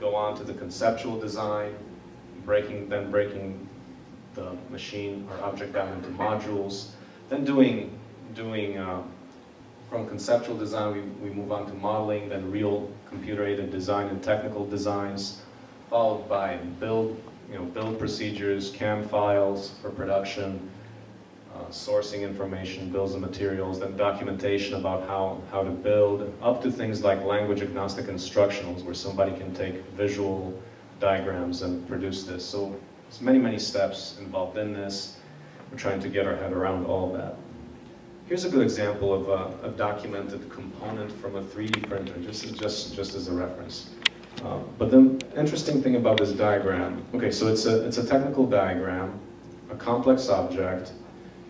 go on to the conceptual design, breaking the machine or object down into modules, then from conceptual design, we move on to modeling, then real computer-aided design and technical designs, followed by build procedures, CAM files for production, sourcing information, bills of materials, then documentation about how to build, up to things like language-agnostic instructionals, where somebody can take visual diagrams and produce this. So there's many steps involved in this. We're trying to get our head around all of that. Here's a good example of a documented component from a 3D printer, just as a reference. But the interesting thing about this diagram, okay, so it's a technical diagram, a complex object,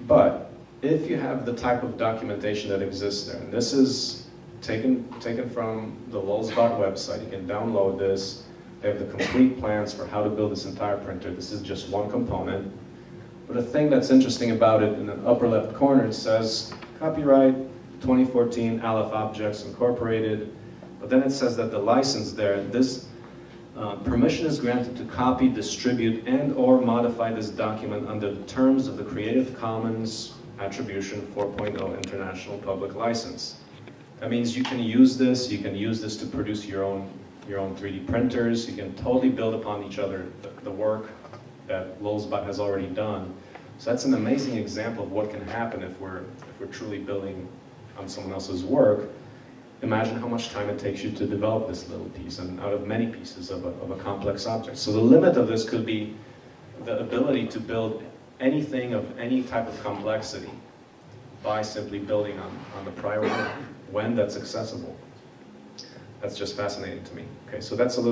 but if you have the type of documentation that exists there, and this is taken from the Lulzbot website, you can download this. They have the complete plans for how to build this entire printer. This is just one component. But the thing that's interesting about it, in the upper left corner, it says copyright 2014 Aleph Objects Incorporated. But then it says that the license there, this permission is granted to copy, distribute, and/or modify this document under the terms of the Creative Commons Attribution 4.0 International Public License. That means you can use this to produce your own 3D printers. You can totally build upon each other the work that Lulzbot has already done. So that's an amazing example of what can happen if we're truly building on someone else's work. Imagine how much time it takes you to develop this little piece, and out of many pieces of a complex object. So the limit of this could be the ability to build anything of any type of complexity by simply building on the prior work when that's accessible. That's just fascinating to me. Okay, so that's a little